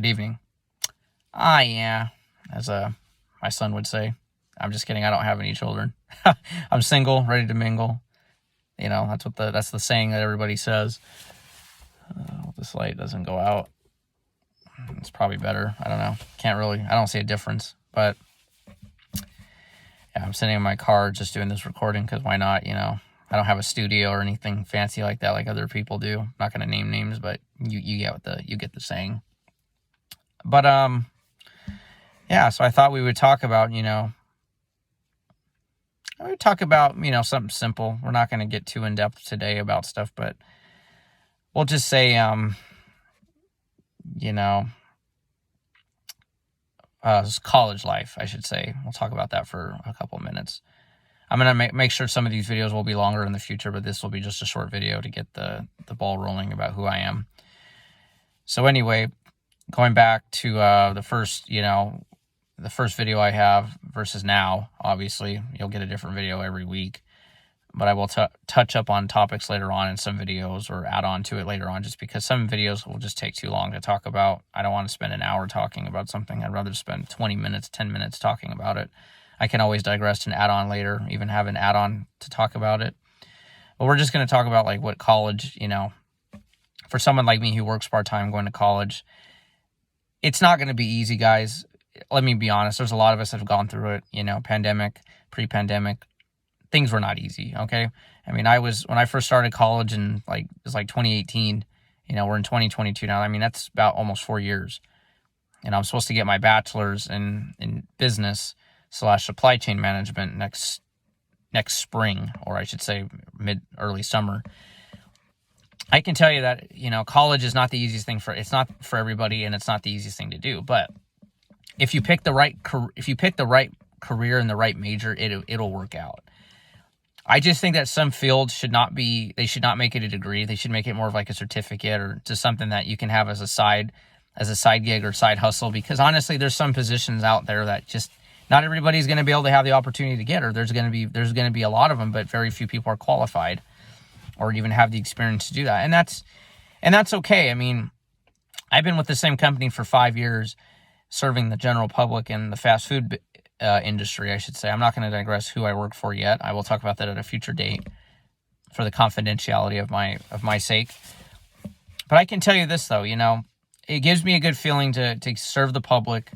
Good evening. Ah, yeah, as my son would say. I'm just kidding. I don't have any children. I'm single, ready to mingle. You know, that's the saying that everybody says. This light doesn't go out. It's probably better. I don't know. I don't see a difference. But yeah, I'm sitting in my car just doing this recording because why not? You know, I don't have a studio or anything fancy like that like other people do. I'm not going to name names, but you get the saying. But yeah, so I thought we would talk about, something simple. We're not going to get too in depth today about stuff, but we'll just say, college life, I should say. We'll talk about that for a couple of minutes. I'm going to make sure some of these videos will be longer in the future, but this will be just a short video to get the ball rolling about who I am. So anyway, going back to the first video I have versus now, obviously, you'll get a different video every week. But I will touch up on topics later on in some videos or add on to it later on just because some videos will just take too long to talk about. I don't want to spend an hour talking about something. I'd rather spend 20 minutes, 10 minutes talking about it. I can always digress and add on later, even have an add-on to talk about it. But we're just going to talk about like what college, for someone like me who works part-time going to college, it's not going to be easy, guys. Let me be honest. There's a lot of us that have gone through it, pandemic, pre-pandemic. Things were not easy, okay? I mean, when I first started college in it was 2018, we're in 2022 now. I mean, that's about almost 4 years. And I'm supposed to get my bachelor's in business / supply chain management next spring, or I should say early summer. I can tell you that, college is not the easiest thing it's not for everybody, and it's not the easiest thing to do. But if you pick the right career and the right major, it'll work out. I just think that some fields should not make it a degree. They should make it more of like a certificate or just something that you can have as a side gig or side hustle. Because honestly, there's some positions out there that just not everybody's going to be able to have the opportunity to get, or there's going to be a lot of them, but very few people are qualified or even have the experience to do that. And that's okay. I mean, I've been with the same company for 5 years, serving the general public in the fast food industry, I should say. I'm not going to digress who I work for yet. I will talk about that at a future date for the confidentiality of my sake. But I can tell you this, though, it gives me a good feeling to serve the public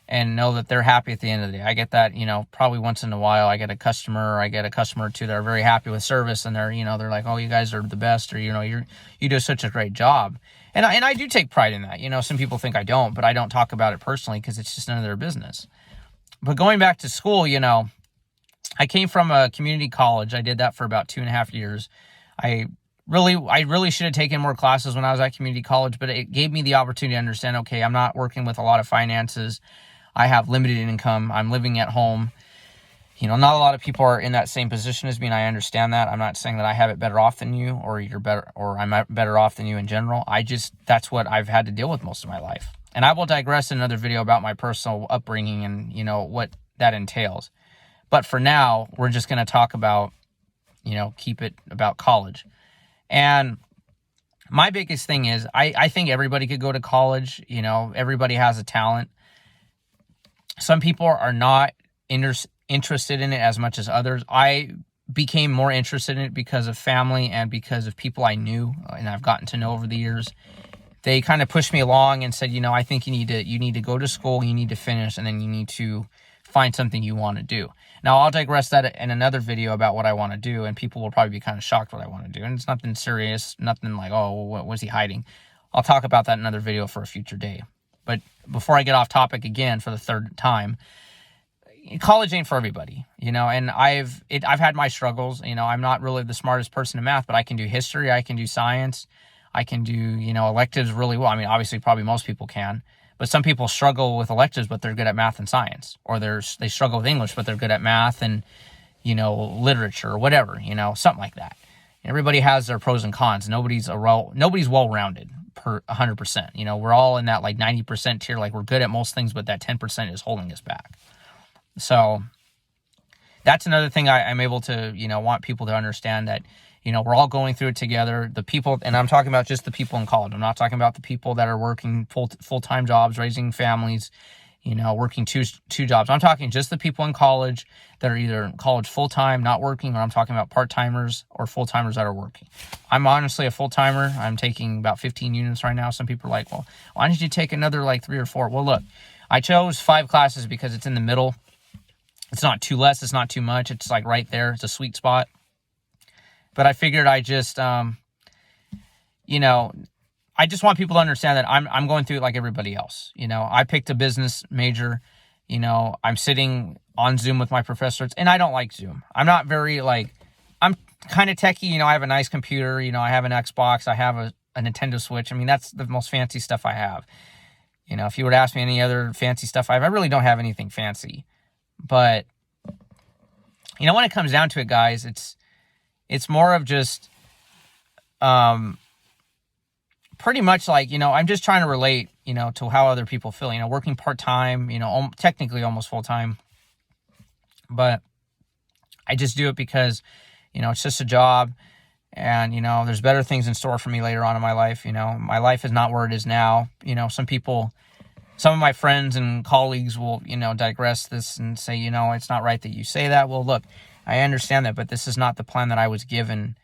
and know that they're happy at the end of the day. I get that, probably once in a while I get a customer or two that are very happy with service, and they're like, oh, you guys are the best, or, you do such a great job. And I do take pride in that. Some people think I don't, but I don't talk about it personally because it's just none of their business. But going back to school, I came from a community college. I did that for about 2.5 years. I really should have taken more classes when I was at community college, but it gave me the opportunity to understand, okay, I'm not working with a lot of finances. I have limited income. I'm living at home. Not a lot of people are in that same position as me, and I understand that. I'm not saying that I have it better off than you, or you're better, or I'm better off than you in general. That's what I've had to deal with most of my life. And I will digress in another video about my personal upbringing and, what that entails. But for now, we're just going to talk about, keep it about college. And my biggest thing is I think everybody could go to college. Everybody has a talent. Some people are not interested in it as much as others. I became more interested in it because of family and because of people I knew and I've gotten to know over the years. They kind of pushed me along and said, I think you need to go to school, you need to finish, and then you need to find something you want to do. Now, I'll digress that in another video about what I want to do, and people will probably be kind of shocked what I want to do. And it's nothing serious, nothing like, oh, what was he hiding? I'll talk about that in another video for a future day. But before I get off topic again for the third time, college ain't for everybody, and I've had my struggles. I'm not really the smartest person in math, but I can do history, I can do science, I can do, electives really well. I mean, obviously, probably most people can, but some people struggle with electives, but they're good at math and science, or they struggle with English, but they're good at math and, literature or whatever, something like that. Everybody has their pros and cons. Nobody's well-rounded per 100%. We're all in that 90% tier. We're good at most things, but that 10% is holding us back. So that's another thing I'm able to, want people to understand that, We're all going through it together. The people, and I'm talking about just the people in college. I'm not talking about the people that are working full-time jobs, raising families, working two jobs. I'm talking just the people in college that are either in college full-time, not working, or I'm talking about part-timers or full-timers that are working. I'm honestly a full-timer. I'm taking about 15 units right now. Some people are like, well, why don't you take another like 3 or 4? Well, look, I chose 5 classes because it's in the middle. It's not too less. It's not too much. It's like right there. It's a sweet spot. But I figured I just, I just want people to understand that I'm going through it like everybody else. I picked a business major. I'm sitting on Zoom with my professors, and I don't like Zoom. I'm not very I'm kind of techie. I have a nice computer. I have an Xbox. I have a Nintendo Switch. I mean, that's the most fancy stuff I have. If you were to ask me any other fancy stuff I really don't have anything fancy. But, when it comes down to it, guys, it's more of just, pretty much like, I'm just trying to relate, to how other people feel, working part-time, technically almost full-time, but I just do it because, it's just a job, and, there's better things in store for me later on in my life. My life is not where it is now. Some of my friends and colleagues will, digress this and say, it's not right that you say that. Well, look, I understand that, but this is not the plan that I was given,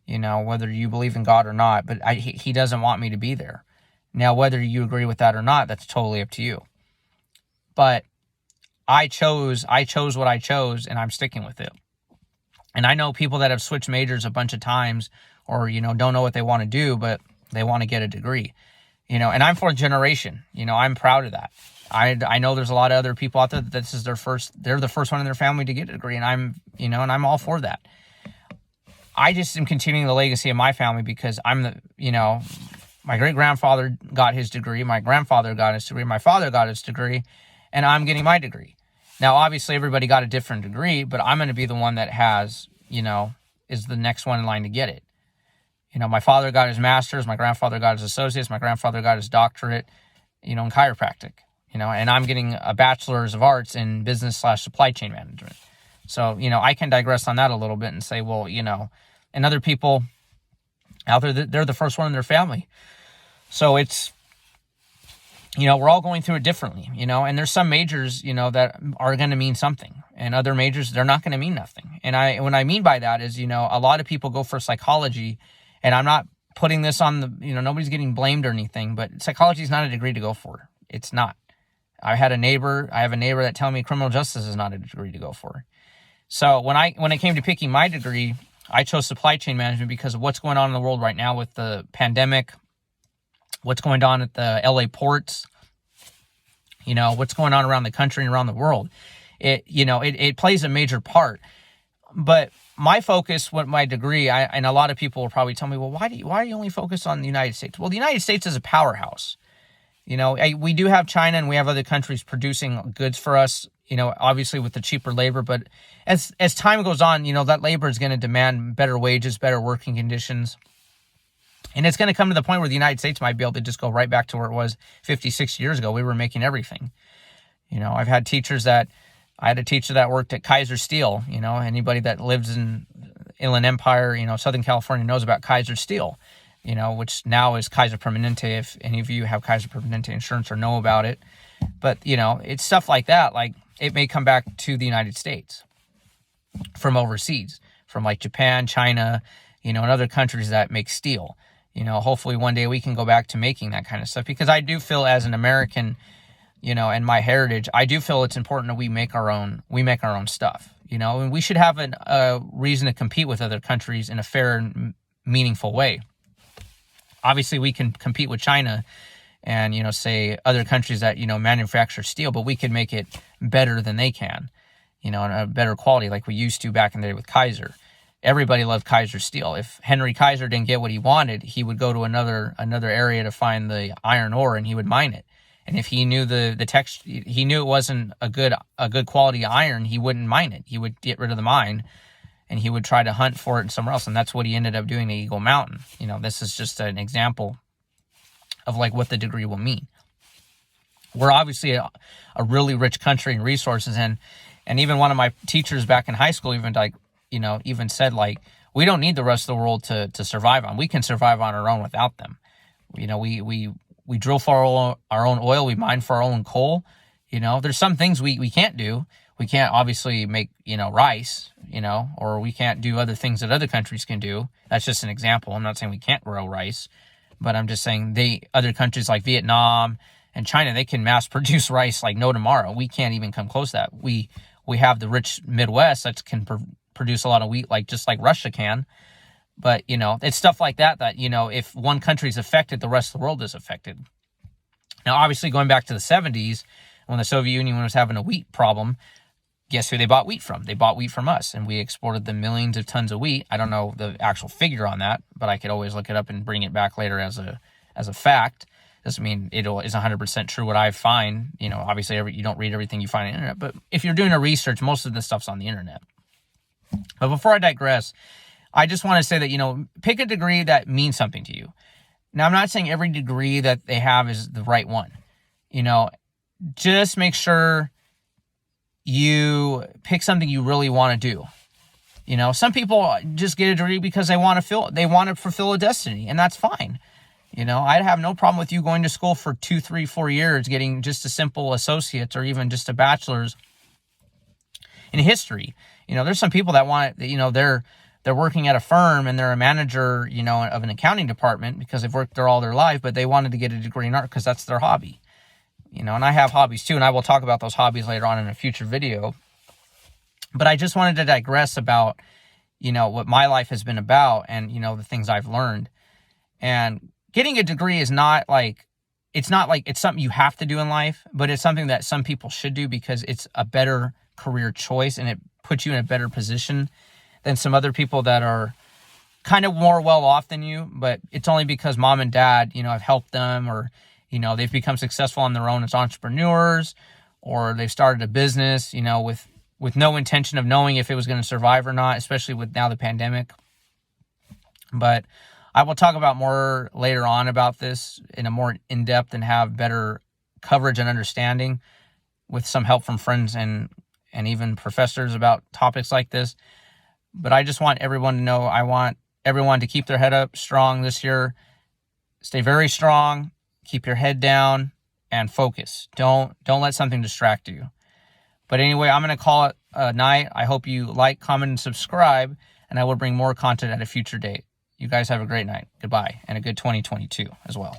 whether you believe in God or not, but he doesn't want me to be there. Now, whether you agree with that or not, that's totally up to you. But I chose what I chose, and I'm sticking with it. And I know people that have switched majors a bunch of times, or, don't know what they want to do, but they want to get a degree, and I'm fourth generation, I'm proud of that. I know there's a lot of other people out there that this is they're the first one in their family to get a degree, and I'm all for that. I just am continuing the legacy of my family because I'm my great-grandfather got his degree, my grandfather got his degree, my father got his degree, and I'm getting my degree. Now, obviously, everybody got a different degree, but I'm going to be the one that has, is the next one in line to get it. My father got his master's, my grandfather got his associate's, my grandfather got his doctorate, in chiropractic, and I'm getting a bachelor's of arts in business/supply chain management. So, I can digress on that a little bit and say, well, and other people out there, they're the first one in their family. So it's, we're all going through it differently, and there's some majors, that are going to mean something, and other majors, they're not going to mean nothing. And what I mean by that is, a lot of people go for psychology, and I'm not putting this on the, nobody's getting blamed or anything, but psychology is not a degree to go for. It's not. I have a neighbor that tell me criminal justice is not a degree to go for. So when it came to picking my degree, I chose supply chain management because of what's going on in the world right now with the pandemic, what's going on at the LA ports, what's going on around the country and around the world. It plays a major part. But my focus with my degree, and a lot of people will probably tell me, well, why are you only focused on the United States? Well, the United States is a powerhouse. We do have China and we have other countries producing goods for us, obviously with the cheaper labor. But as time goes on, that labor is going to demand better wages, better working conditions. And it's going to come to the point where the United States might be able to just go right back to where it was 50, 60 years ago. We were making everything. I had a teacher that worked at Kaiser Steel. Anybody that lives in Inland Empire, Southern California knows about Kaiser Steel, which now is Kaiser Permanente, if any of you have Kaiser Permanente insurance or know about it. But, it's stuff like that. Like, it may come back to the United States from overseas, from like Japan, China, and other countries that make steel. Hopefully one day we can go back to making that kind of stuff, because I do feel as an American, and my heritage, I do feel it's important that we make our own stuff, and we should have a reason to compete with other countries in a fair and meaningful way. Obviously, we can compete with China and, say other countries that, manufacture steel, but we could make it better than they can, and a better quality like we used to back in the day with Kaiser. Everybody loved Kaiser Steel. If Henry Kaiser didn't get what he wanted, he would go to another area to find the iron ore, and he would mine it. And if he knew the texture, he knew it wasn't a good quality iron, he wouldn't mine it. He would get rid of the mine, and he would try to hunt for it somewhere else. And that's what he ended up doing at Eagle Mountain. This is just an example of like what the degree will mean. We're obviously a really rich country in resources, and even one of my teachers back in high school even said, like, We don't need the rest of the world to survive on. We can survive on our own without them. You know, we drill for our own oil. We mine for our own coal. You know, there's some things we can't do. We can't obviously make, you know, rice, you know, or we can't do other things that other countries can do. That's just an example. I'm not saying we can't grow rice, but I'm just saying other countries like Vietnam and China, they can mass produce rice like no tomorrow. We can't even come close to that. We have the rich Midwest that can produce a lot of wheat, just like Russia can. But, you know, it's stuff like that, you know, if one country is affected, the rest of the world is affected. Now, obviously, going back to the 70s, when the Soviet Union was having a wheat problem, guess who they bought wheat from? They bought wheat from us, and we exported them millions of tons of wheat. I don't know the actual figure on that, but I could always look it up and bring it back later as a fact. Doesn't mean it is 100% true what I find. You know, obviously, you don't read everything you find on the internet, but if you're doing a research, most of this stuff's on the internet. But before I digress, I just want to say that, you know, pick a degree that means something to you. Now, I'm not saying every degree that they have is the right one. You know, just make sure you pick something you really want to do. You know, some people just get a degree because they want to fulfill a destiny, and that's fine. You know, I'd have no problem with you going to school for 2, 3, 4 years, getting just a simple associate's or even just a bachelor's in history. You know, there's some people that want, you know, they're working at a firm and they're a manager, you know, of an accounting department because they've worked there all their life, but they wanted to get a degree in art because that's their hobby. You know, and I have hobbies too, and I will talk about those hobbies later on in a future video. But I just wanted to digress about, you know, what my life has been about and, you know, the things I've learned. And getting a degree is not like it's something you have to do in life, but it's something that some people should do because it's a better career choice and it puts you in a better position than some other people that are kind of more well off than you, but it's only because mom and dad, you know, have helped them, or, you know, they've become successful on their own as entrepreneurs, or they've started a business, you know, with no intention of knowing if it was going to survive or not, especially with now the pandemic. But I will talk about more later on about this in a more in-depth and have better coverage and understanding with some help from friends and even professors about topics like this. But I just want everyone to know, I want everyone to keep their head up strong this year. Stay very strong. Keep your head down and focus. Don't let something distract you. But anyway, I'm going to call it a night. I hope you like, comment, and subscribe, and I will bring more content at a future date. You guys have a great night. Goodbye, and a good 2022 as well.